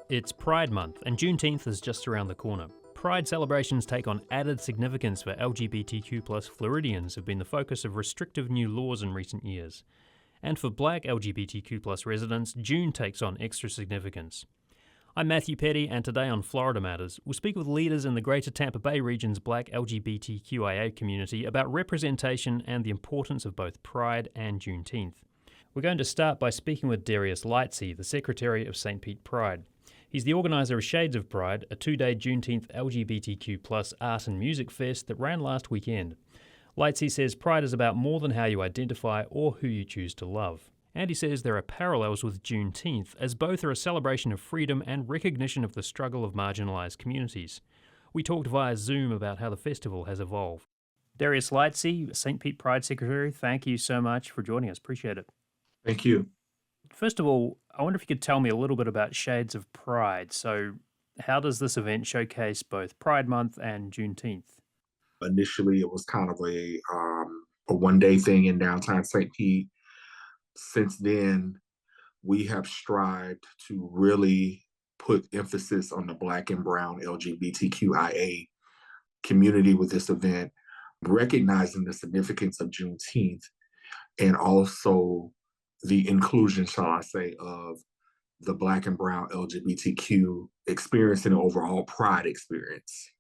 It's Pride Month, and Juneteenth is just around the corner. Pride celebrations take on added significance for LGBTQ Floridians have been the focus of restrictive new laws in recent years. And for Black LGBTQ residents, June takes on extra significance. I'm Matthew Petty, and today on Florida Matters, we'll speak with leaders in the greater Tampa Bay region's Black LGBTQIA community about representation and the importance of both Pride and Juneteenth. We're going to start by speaking with Darius Lightsey, the Secretary of St. Pete Pride. He's the organiser of Shades of Pride, a two-day Juneteenth LGBTQ art and music fest that ran last weekend. Lightsey says Pride is about more than how you identify or who you choose to love. And he says there are parallels with Juneteenth, as both are a celebration of freedom and recognition of the struggle of marginalised communities. We talked via Zoom about how the festival has evolved. Darius Lightsey, St. Pete Pride Secretary, thank you so much for joining us. Appreciate it. Thank you. First of all, I wonder if you could tell me a little bit about Shades of Pride. So how does this event showcase both Pride Month and Juneteenth? Initially, it was kind of a one-day thing in downtown St. Pete. Since then, we have strived to really put emphasis on the Black and Brown LGBTQIA community with this event, recognizing the significance of Juneteenth and also the inclusion, shall I say, of the Black and Brown LGBTQ experience and overall Pride experience.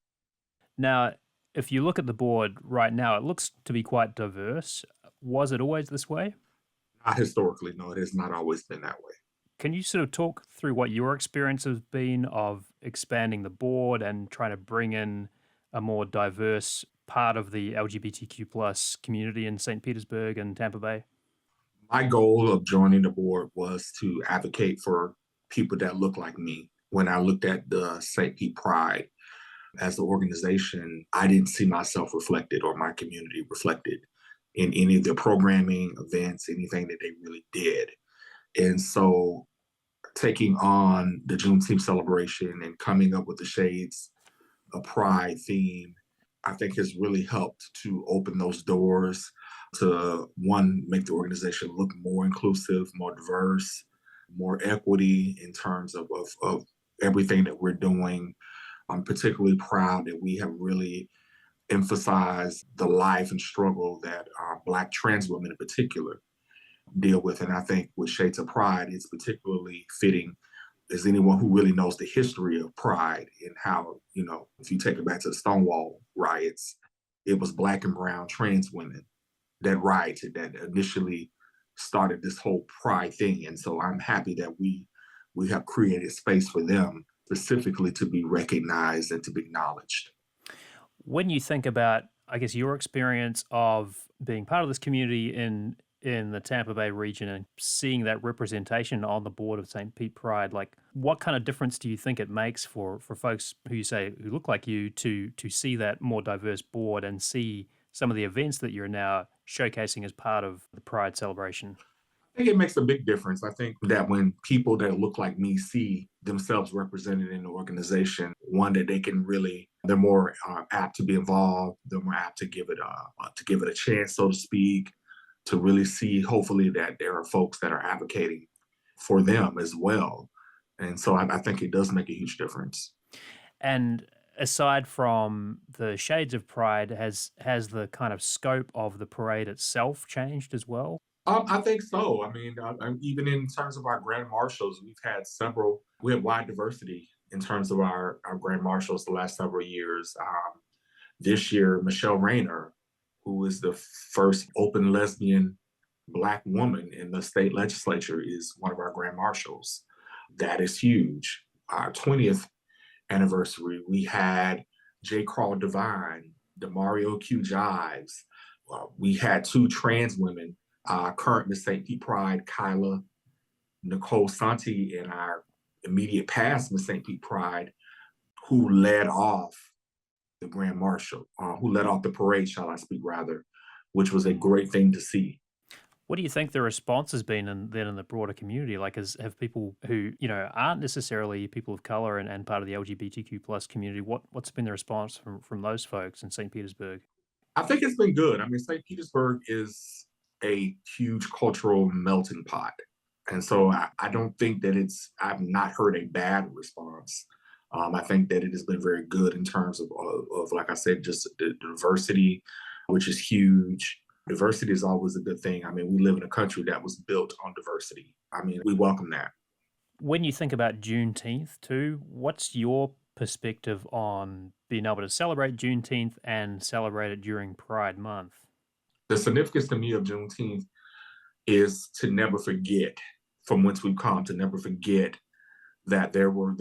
Now, if you look at the board right now, it looks to be quite diverse. Was it always this way? Not historically, no, it has not always been that way. Can you sort of talk through what your experience has been of expanding the board and trying to bring in a more diverse part of the LGBTQ community in St. Petersburg and Tampa Bay? My goal of joining the board was to advocate for people that look like me. When I looked at the St. Pete Pride as the organization, I didn't see myself reflected or my community reflected in any of their programming, events, anything that they really did. And so taking on the Juneteenth celebration and coming up with the Shades of Pride theme, I think has really helped to open those doors to, one, make the organization look more inclusive, more diverse, more equity in terms of everything that we're doing. I'm particularly proud that we have really emphasized the life and struggle that Black trans women in particular deal with. And I think with Shades of Pride, it's particularly fitting as anyone who really knows the history of Pride and how, if you take it back to the Stonewall riots, it was Black and Brown trans women that rioted, that initially started this whole Pride thing. And so I'm happy that we have created space for them specifically to be recognized and to be acknowledged. When you think about, I guess, your experience of being part of this community in the Tampa Bay region and seeing that representation on the board of St. Pete Pride, like what kind of difference do you think it makes for folks who look like you to see that more diverse board and see some of the events that you're now showcasing as part of the Pride celebration? I think it makes a big difference. I think that when people that look like me see themselves represented in the organization, one, that they're more apt to be involved. They're more apt to give it a chance, so to speak, to really see, hopefully, that there are folks that are advocating for them as well. And so I think it does make a huge difference. And aside from the Shades of Pride, has the kind of scope of the parade itself changed as well? I think so. I mean, even in terms of our grand marshals, we have wide diversity in terms of our grand marshals the last several years. This year, Michelle Rayner, who is the first open lesbian Black woman in the state legislature, is one of our grand marshals. That is huge. Our 20th anniversary, we had J. Carl Devine, Demario Q. Jives. We had two trans women, current Miss St. Pete Pride, Kyla Nicole Santi, and our immediate past Miss St. Pete Pride, who led off the Grand Marshal, who led off the parade, shall I speak rather, which was a great thing to see. What do you think the response has been in the broader community? Like, have people who, aren't necessarily people of color and part of the LGBTQ community, what's been the response from those folks in St. Petersburg? I think it's been good. I mean, St. Petersburg is a huge cultural melting pot. And so I don't think that I've not heard a bad response. I think that it has been very good in terms of like I said, just the diversity, which is huge. Diversity is always a good thing. I mean, we live in a country that was built on diversity. I mean, we welcome that. When you think about Juneteenth too, what's your perspective on being able to celebrate Juneteenth and celebrate it during Pride Month? The significance to me of Juneteenth is to never forget from whence we've come, to never forget that there were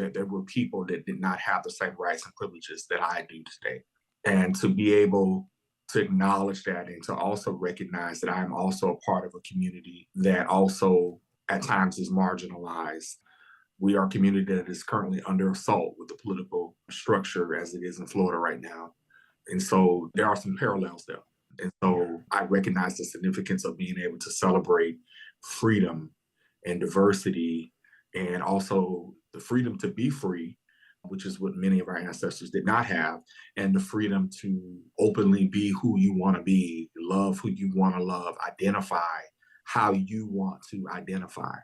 people that did not have the same rights and privileges that I do today. And to be able to acknowledge that and to also recognize that I am also a part of a community that also at times is marginalized. We are a community that is currently under assault with the political structure as it is in Florida right now. And so there are some parallels there. And so I recognize the significance of being able to celebrate freedom and diversity, and also the freedom to be free, which is what many of our ancestors did not have, and the freedom to openly be who you want to be, love who you want to love, identify how you want to identify.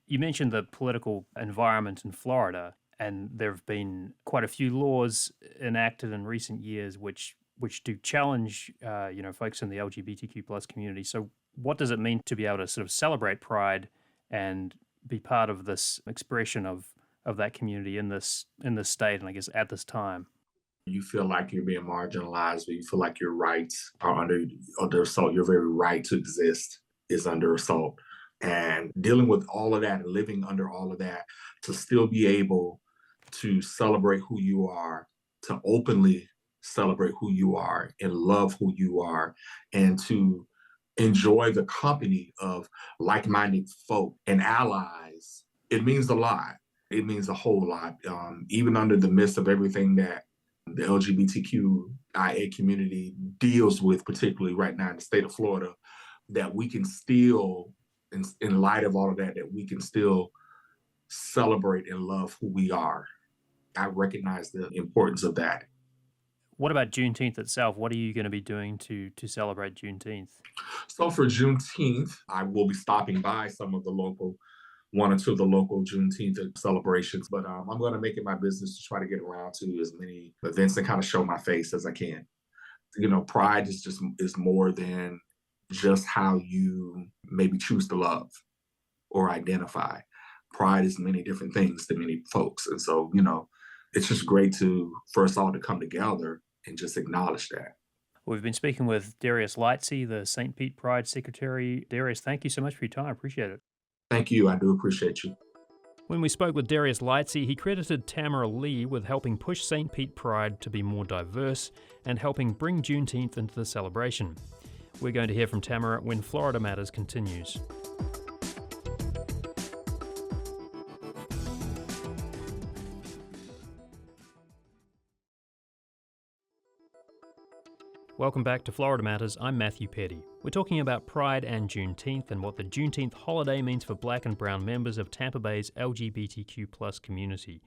You mentioned the political environment in Florida, and there have been quite a few laws enacted in recent years which do challenge, folks in the LGBTQ plus community. So, what does it mean to be able to sort of celebrate Pride and be part of this expression of that community in this state, and I guess at this time? You feel like you're being marginalized, or you feel like your rights are under assault. Your very right to exist is under assault. And dealing with all of that and living under all of that, to still be able to celebrate who you are, to openly celebrate who you are and love who you are, and to enjoy the company of like-minded folk and allies, it means a lot. It means a whole lot. Even under the midst of everything that the LGBTQIA community deals with, particularly right now in the state of Florida, that we can still, in light of all of that, that we can still celebrate and love who we are. I recognize the importance of that. What about Juneteenth itself? What are you going to be doing to celebrate Juneteenth? So for Juneteenth, I will be stopping by one or two of the local Juneteenth celebrations, but I'm going to make it my business to try to get around to as many events and kind of show my face as I can. You know, Pride is more than just how you maybe choose to love or identify. Pride is many different things to many folks. And so, it's just great for us all to come together and just acknowledge that. We've been speaking with Darius Lightsey, the St. Pete Pride Secretary. Darius, thank you so much for your time. I appreciate it. Thank you. I do appreciate you. When we spoke with Darius Lightsey, he credited Tamara Lee with helping push St. Pete Pride to be more diverse and helping bring Juneteenth into the celebration. We're going to hear from Tamara when Florida Matters continues. Welcome back to Florida Matters. I'm Matthew Petty. We're talking about Pride and Juneteenth and what the Juneteenth holiday means for Black and Brown members of Tampa Bay's LGBTQ plus community.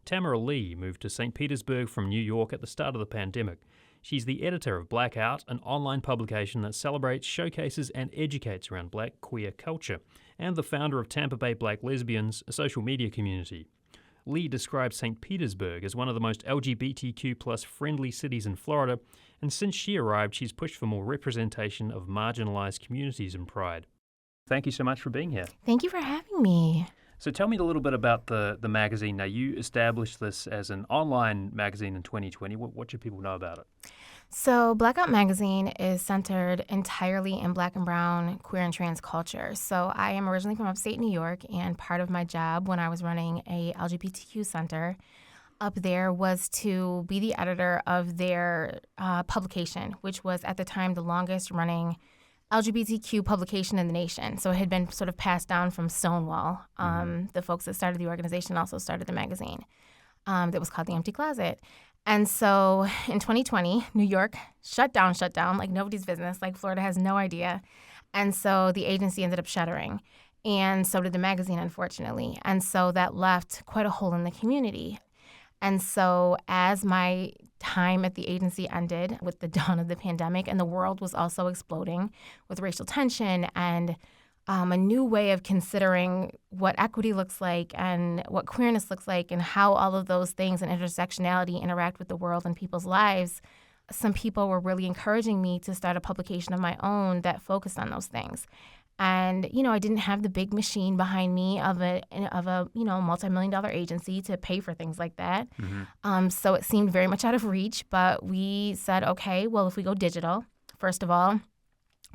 Tamara Lee moved to St. Petersburg from New York at the start of the pandemic. She's the editor of Blackout, an online publication that celebrates, showcases, and educates around Black queer culture, and the founder of Tampa Bay Black Lesbians, a social media community. Lee describes St. Petersburg as one of the most LGBTQ plus friendly cities in Florida, and since she arrived, she's pushed for more representation of marginalized communities in Pride. Thank you so much for being here. Thank you for having me. So tell me a little bit about the magazine. Now, you established this as an online magazine in 2020. What should people know about it? So Blackout Magazine is centered entirely in Black and Brown queer and trans culture. So I am originally from upstate New York, and part of my job when I was running a LGBTQ center up there was to be the editor of their publication, which was at the time the longest running LGBTQ publication in the nation. So it had been sort of passed down from Stonewall. The folks that started the organization also started the magazine that was called The Empty Closet. And so in 2020, New York shut down like nobody's business, like Florida has no idea. And so the agency ended up shuttering. And so did the magazine, unfortunately. And so that left quite a hole in the community. And so as my time at the agency ended with the dawn of the pandemic, and the world was also exploding with racial tension and a new way of considering what equity looks like and what queerness looks like and how all of those things and intersectionality interact with the world and people's lives, some people were really encouraging me to start a publication of my own that focused on those things. And, I didn't have the big machine behind me of a multi-million-dollar agency to pay for things like that. Mm-hmm. So it seemed very much out of reach. But we said, okay, well, if we go digital, first of all,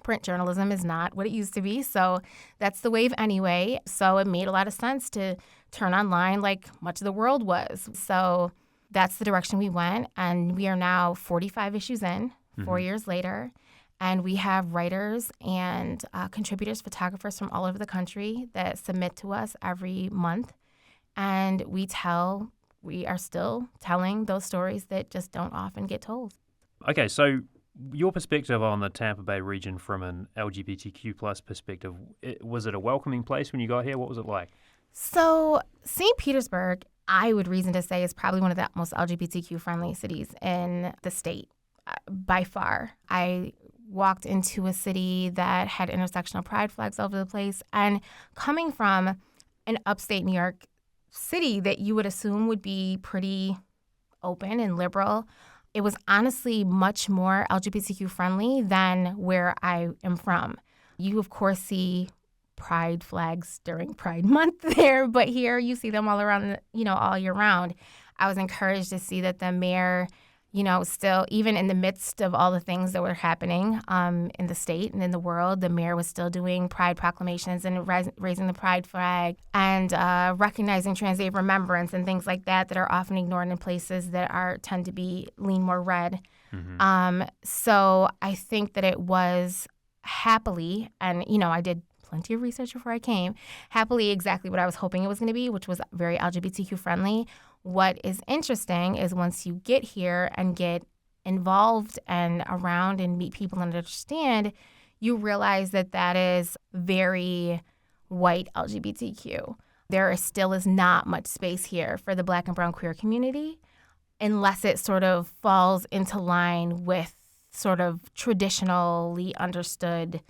print journalism is not what it used to be. So that's the wave anyway. So it made a lot of sense to turn online like much of the world was. So that's the direction we went. And we are now 45 issues in, 4 years later. And we have writers and contributors, photographers from all over the country that submit to us every month. And we are still telling those stories that just don't often get told. Okay, so your perspective on the Tampa Bay region from an LGBTQ plus perspective, was it a welcoming place when you got here? What was it like? So St. Petersburg, I would reason to say, is probably one of the most LGBTQ friendly cities in the state by far. I walked into a city that had intersectional pride flags all over the place. And coming from an upstate New York city that you would assume would be pretty open and liberal, it was honestly much more LGBTQ friendly than where I am from. You, of course, see pride flags during Pride Month there, but here you see them all around, all year round. I was encouraged to see that the mayor, still, even in the midst of all the things that were happening in the state and in the world, the mayor was still doing pride proclamations and raising the pride flag and recognizing Trans Day of Remembrance and things like that are often ignored in places that tend to lean more red. Mm-hmm. So I think that it was happily, and, I did plenty of research before I came, happily exactly what I was hoping it was going to be, which was very LGBTQ friendly. What is interesting is once you get here and get involved and around and meet people and understand, you realize that is very white LGBTQ. There still is not much space here for the Black and brown queer community unless it sort of falls into line with sort of traditionally understood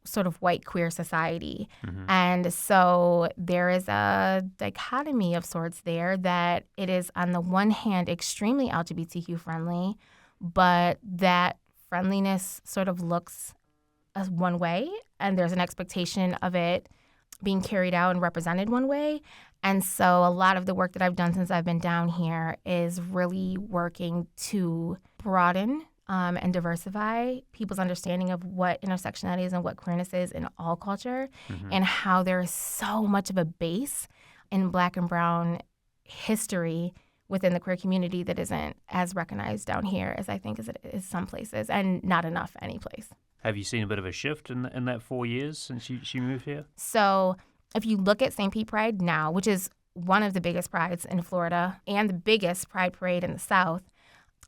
sort of white queer society. Mm-hmm. And so there is a dichotomy of sorts there that it is on the one hand extremely LGBTQ friendly, but that friendliness sort of looks as one way, and there's an expectation of it being carried out and represented one way. And so a lot of the work that I've done since I've been down here is really working to broaden and diversify people's understanding of what intersectionality is and what queerness is in all culture, and how there is so much of a base in Black and brown history within the queer community that isn't as recognized down here as I think as it is some places, and not enough any place. Have you seen a bit of a shift in that 4 years since you moved here? So if you look at St. Pete Pride now, which is one of the biggest prides in Florida and the biggest pride parade in the South,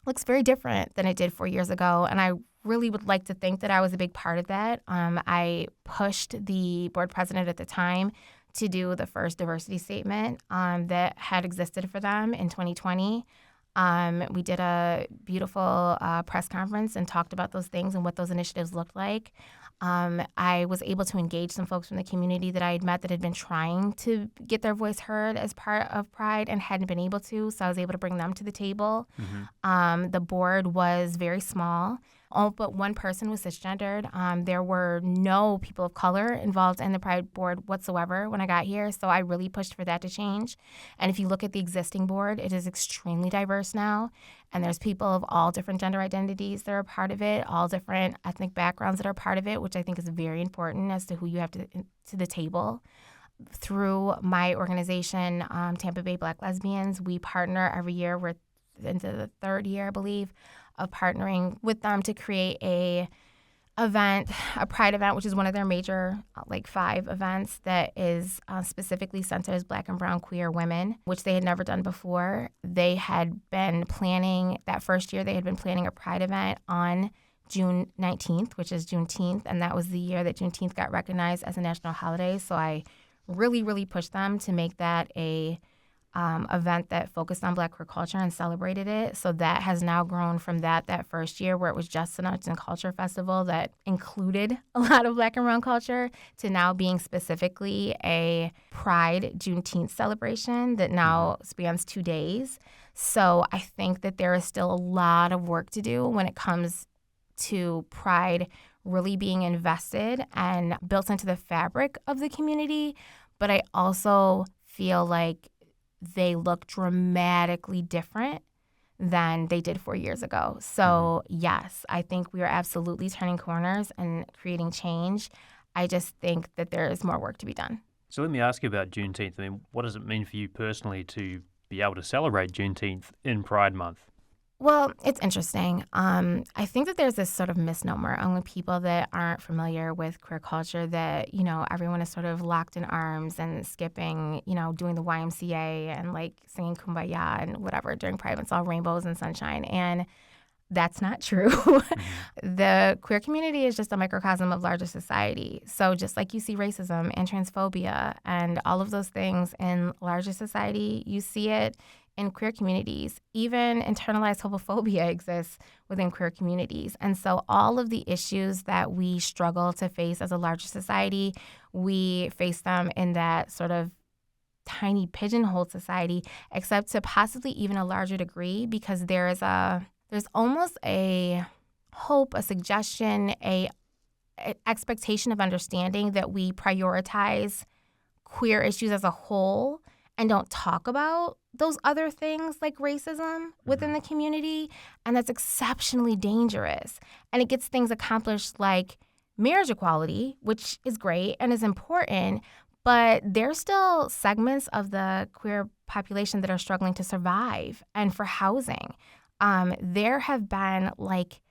looks very different than it did 4 years ago. And I really would like to think that I was a big part of that. I pushed the board president at the time to do the first diversity statement that had existed for them in 2020. We did a beautiful press conference and talked about those things and what those initiatives looked like. I was able to engage some folks from the community that I had met that had been trying to get their voice heard as part of Pride and hadn't been able to, so I was able to bring them to the table. The board was very small. All but one person was cisgendered. There were no people of color involved in the Pride board whatsoever when I got here, so I really pushed for that to change. And if you look at the existing board, it is extremely diverse now, and there's people of all different gender identities that are a part of it, all different ethnic backgrounds that are part of it, which I think is very important as to who you have to the table. Through my organization, Tampa Bay Black Lesbians, we partner every year. We're into the third year, I believe, of partnering with them to create a Pride event, which is one of their major 5 events that is specifically centered as Black and brown queer women, which they had never done before. They had been planning, that first year, they had been planning a Pride event on June 19th, which is Juneteenth, and that was the year that Juneteenth got recognized as a national holiday. So I really, really pushed them to make that a event that focused on Black queer culture and celebrated it. So that has now grown from that first year where it was just an arts and culture festival that included a lot of Black and brown culture to now being specifically a Pride Juneteenth celebration that now spans 2 days. So I think that there is still a lot of work to do when it comes to Pride really being invested and built into the fabric of the community. But I also feel like they look dramatically different than they did 4 years ago. So yes, I think we are absolutely turning corners and creating change. I just think that there is more work to be done. So let me ask you about Juneteenth. I mean, what does it mean for you personally to be able to celebrate Juneteenth in Pride Month? Well, it's interesting. I think that there's this sort of misnomer among people that aren't familiar with queer culture that, everyone is sort of locked in arms and skipping, doing the YMCA and like singing Kumbaya and whatever during Pride. It's all rainbows and sunshine. And that's not true. The queer community is just a microcosm of larger society. So just like you see racism and transphobia and all of those things in larger society, you see it in queer communities. Even internalized homophobia exists within queer communities. And so all of the issues that we struggle to face as a larger society, we face them in that sort of tiny pigeonholed society, except to possibly even a larger degree, because there's almost a hope, a suggestion, a expectation of understanding that we prioritize queer issues as a whole and don't talk about those other things like racism within the community. And that's exceptionally dangerous. And it gets things accomplished like marriage equality, which is great and is important, but there's still segments of the queer population that are struggling to survive and for housing. There have been like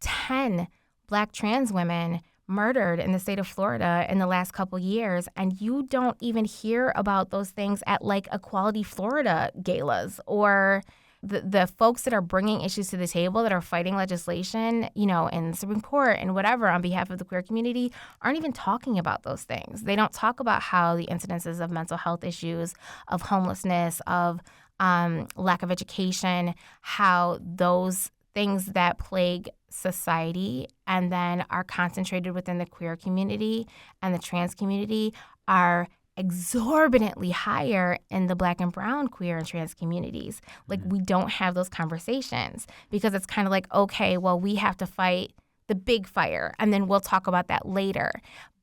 10 Black trans women murdered in the state of Florida in the last couple years, and you don't even hear about those things at like Equality Florida galas or the folks that are bringing issues to the table that are fighting legislation, in the Supreme Court and whatever on behalf of the queer community aren't even talking about those things. They don't talk about how the incidences of mental health issues, of homelessness, of lack of education, how those things that plague society and then are concentrated within the queer community and the trans community are exorbitantly higher in the Black and brown queer and trans communities. Like, we don't have those conversations because it's kind of like, okay, well, we have to fight the big fire and then we'll talk about that later.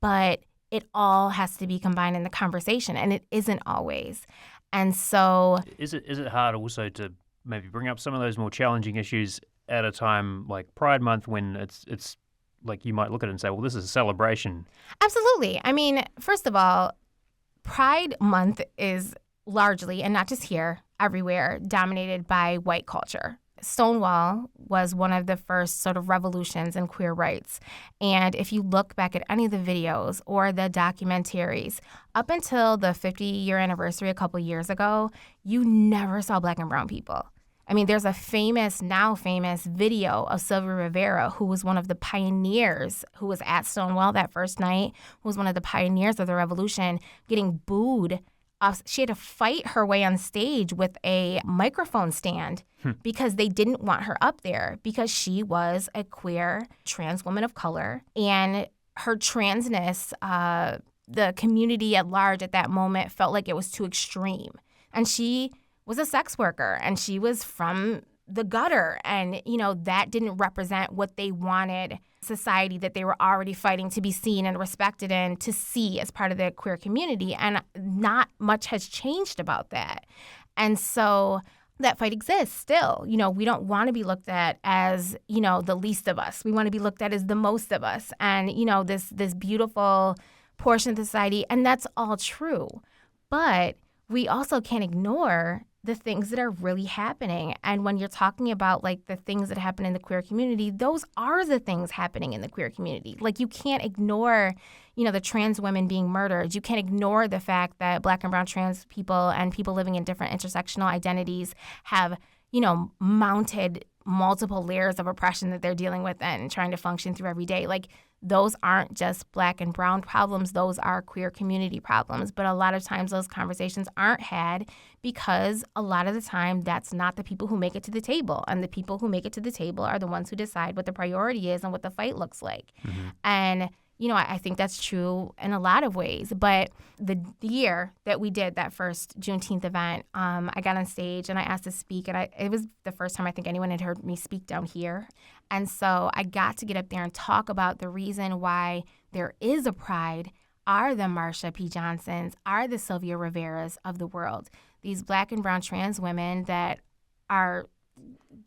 But it all has to be combined in the conversation, and it isn't always. And so Is it hard also to maybe bring up some of those more challenging issues at a time like Pride Month when it's like you might look at it and say, well, this is a celebration? Absolutely. I mean, first of all, Pride Month is largely, and not just here, everywhere, dominated by white culture. Stonewall was one of the first sort of revolutions in queer rights. And if you look back at any of the videos or the documentaries, up until the 50-year anniversary a couple years ago, you never saw Black and brown people. I mean, there's a now famous video of Sylvia Rivera, who was one of the pioneers, who was at Stonewall that first night, who was one of the pioneers of the revolution, getting booed. She had to fight her way on stage with a microphone stand because they didn't want her up there because she was a queer trans woman of color. And her transness, the community at large at that moment felt like it was too extreme. And she was a sex worker and she was from the gutter. And, that didn't represent what they wanted society that they were already fighting to be seen and respected and to see as part of the queer community. And not much has changed about that. And so that fight exists still. We don't want to be looked at as, the least of us. We want to be looked at as the most of us. And, this beautiful portion of the society. And that's all true. But we also can't ignore the things that are really happening. And when you're talking about like the things that happen in the queer community, those are the things happening in the queer community. Like, you can't ignore, the trans women being murdered. You can't ignore the fact that Black and brown trans people and people living in different intersectional identities have, mounted multiple layers of oppression that they're dealing with and trying to function through every day. Like, those aren't just Black and brown problems, those are queer community problems. But a lot of times those conversations aren't had because a lot of the time that's not the people who make it to the table. And the people who make it to the table are the ones who decide what the priority is and what the fight looks like. Mm-hmm. And I think that's true in a lot of ways. But the year that we did that first Juneteenth event, I got on stage and I asked to speak. And it was the first time I think anyone had heard me speak down here. And so I got to get up there and talk about the reason why there is a pride are the Marsha P. Johnsons, are the Sylvia Riveras of the world. These Black and brown trans women that are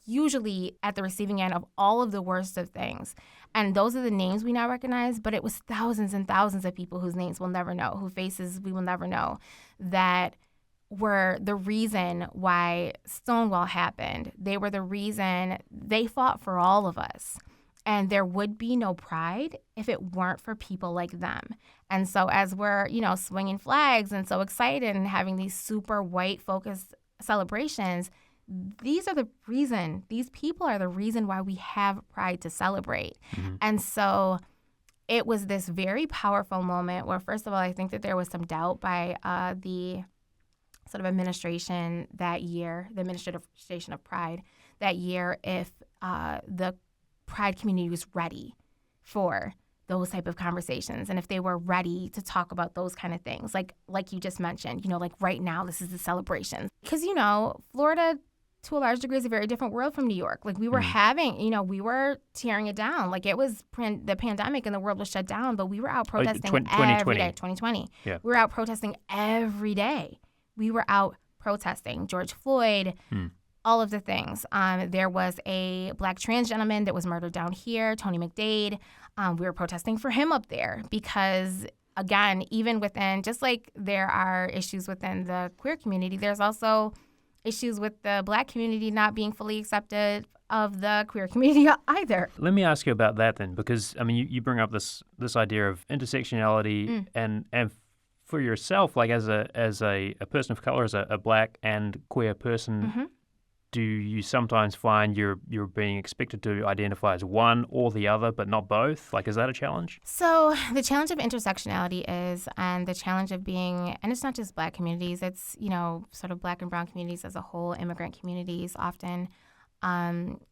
usually at the receiving end of all of the worst of things. And those are the names we now recognize, but it was thousands and thousands of people whose names we'll never know, whose faces we will never know, that were the reason why Stonewall happened. They were the reason they fought for all of us. And there would be no pride if it weren't for people like them. And so as we're, swinging flags and so excited and having these super white-focused celebrations, these people are the reason why we have pride to celebrate. Mm-hmm. And so it was this very powerful moment where, first of all, I think that there was some doubt by the sort of administration that year, the administration of Pride that year, if the Pride community was ready for those type of conversations and if they were ready to talk about those kind of things. Like you just mentioned, like right now, this is the celebration. Because, Florida, to a large degree, is a very different world from New York. Like we were we were tearing it down. Like it was the pandemic and the world was shut down, but we were out protesting every day. 2020. Yeah. We were out protesting every day. We were out protesting George Floyd, all of the things. There was a Black trans gentleman that was murdered down here, Tony McDade. We were protesting for him up there because, again, even within, just like there are issues within the queer community, there's also issues with the Black community not being fully accepted of the queer community either. Let me ask you about that then, because you bring up this idea of intersectionality and for yourself, like as a person of color, as a Black and queer person, do you sometimes find you're being expected to identify as one or the other, but not both? Like, is that a challenge? So the challenge of intersectionality is, and the challenge of being, and it's not just Black communities, it's, sort of Black and brown communities as a whole, immigrant communities often,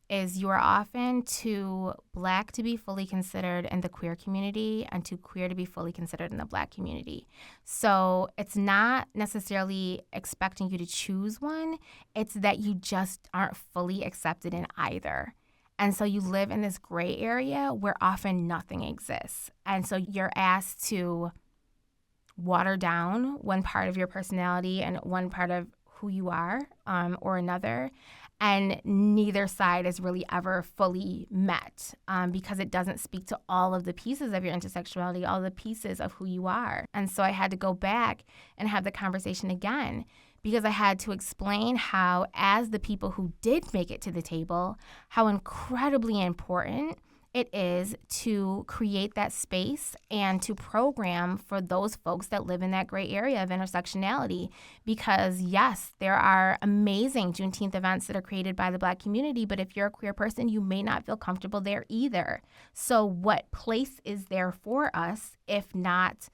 is you are often too Black to be fully considered in the queer community and too queer to be fully considered in the Black community. So it's not necessarily expecting you to choose one. It's that you just aren't fully accepted in either. And so you live in this gray area where often nothing exists. And so you're asked to water down one part of your personality and one part of who you are or another. And neither side is really ever fully met because it doesn't speak to all of the pieces of your intersectionality, all the pieces of who you are. And so I had to go back and have the conversation again because I had to explain how, as the people who did make it to the table, how incredibly important it is to create that space and to program for those folks that live in that gray area of intersectionality. Because yes, there are amazing Juneteenth events that are created by the Black community, but if you're a queer person, you may not feel comfortable there either. So what place is there for us if not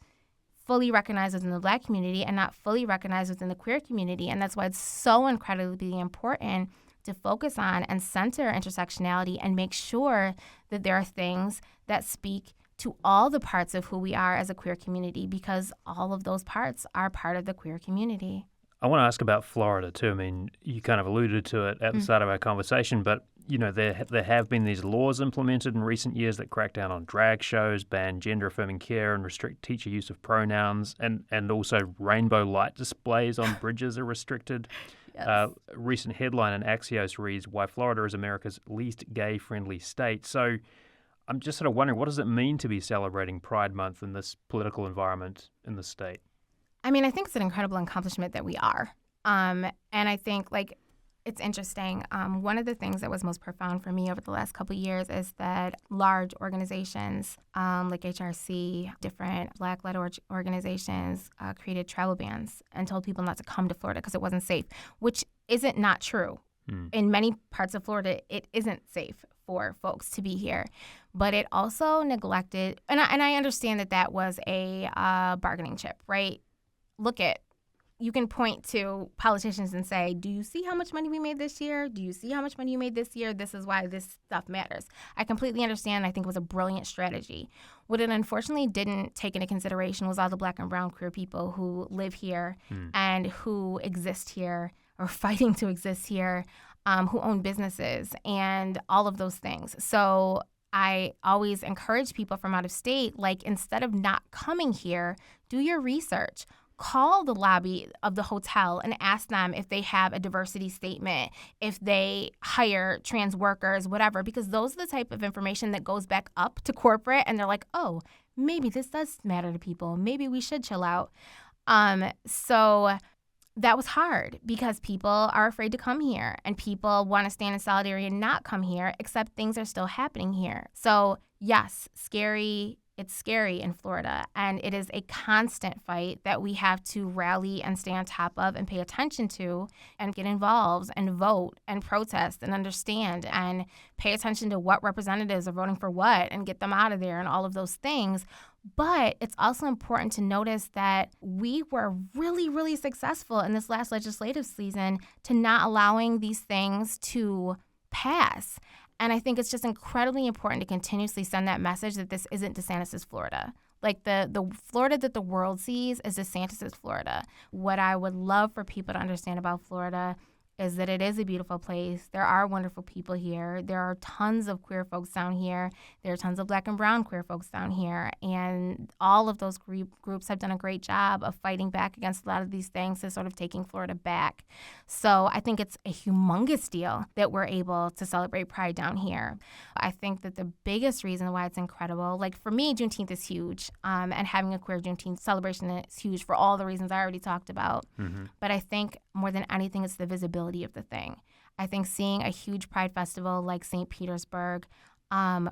fully recognized within the Black community and not fully recognized within the queer community? And that's why it's so incredibly important to focus on and center intersectionality and make sure that there are things that speak to all the parts of who we are as a queer community, because all of those parts are part of the queer community. I want to ask about Florida too. You kind of alluded to it at the start of our conversation, but there have been these laws implemented in recent years that crack down on drag shows, ban gender-affirming care, and restrict teacher use of pronouns, and also rainbow light displays on bridges are restricted. Yes. Recent headline in Axios reads, "Why Florida is America's least gay-friendly state." So I'm just sort of wondering, what does it mean to be celebrating Pride Month in this political environment in the state? I think it's an incredible accomplishment that we are. And I think, it's interesting. One of the things that was most profound for me over the last couple of years is that large organizations like HRC, different Black-led organizations created travel bans and told people not to come to Florida because it wasn't safe, which isn't not true. In many parts of Florida, it isn't safe for folks to be here. But it also neglected, and I understand that was a bargaining chip, right? You can point to politicians and say, do you see how much money we made this year? Do you see how much money you made this year? This is why this stuff matters. I completely understand. I think it was a brilliant strategy. What it unfortunately didn't take into consideration was all the Black and brown queer people who live here and who exist here or fighting to exist here, who own businesses and all of those things. So I always encourage people from out of state, like, instead of not coming here, do your research. Call the lobby of the hotel and ask them if they have a diversity statement, if they hire trans workers, whatever, because those are the type of information that goes back up to corporate, and they're like, oh, maybe this does matter to people. Maybe we should chill out. So that was hard because people are afraid to come here and people want to stand in solidarity and not come here, except things are still happening here. So yes, it's scary in Florida, and it is a constant fight that we have to rally and stay on top of and pay attention to and get involved and vote and protest and understand and pay attention to what representatives are voting for what and get them out of there and all of those things. But it's also important to notice that we were really, really successful in this last legislative season to not allowing these things to pass. And I think it's just incredibly important to continuously send that message that this isn't DeSantis' Florida. Like the Florida that the world sees is DeSantis' Florida. What I would love for people to understand about Florida is that it is a beautiful place. There are wonderful people here. There are tons of queer folks down here. There are tons of Black and brown queer folks down here. And all of those groups have done a great job of fighting back against a lot of these things and sort of taking Florida back. So I think it's a humongous deal that we're able to celebrate Pride down here. I think that the biggest reason why it's incredible, like for me, Juneteenth is huge. And having a queer Juneteenth celebration is huge for all the reasons I already talked about. Mm-hmm. But I think more than anything, it's the visibility of the thing. I think seeing a huge Pride festival like St. Petersburg,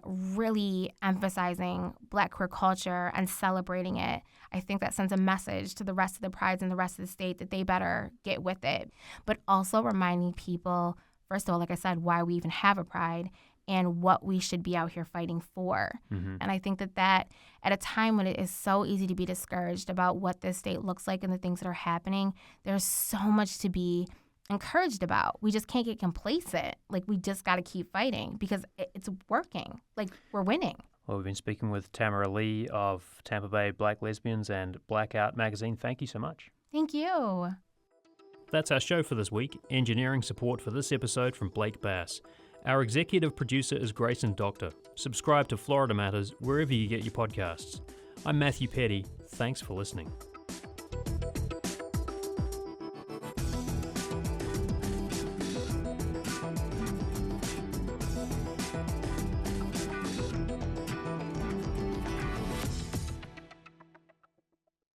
really emphasizing Black queer culture and celebrating it, I think that sends a message to the rest of the prides in the rest of the state that they better get with it. But also reminding people, first of all, like I said, why we even have a Pride and what we should be out here fighting for. Mm-hmm. And I think that at a time when it is so easy to be discouraged about what this state looks like and the things that are happening, there's so much to be encouraged about. We just can't get complacent. Like, we just got to keep fighting because it's working. Like, we're winning. Well, we've been speaking with Tamara Lee of Tampa Bay Black Lesbians and Blackout magazine. Thank you so much. Thank you. That's our show for this week. Engineering support for this episode from Blake Bass. Our executive producer is Grayson Doctor. Subscribe to Florida Matters wherever you get your podcasts. I'm Matthew Petty. Thanks for listening.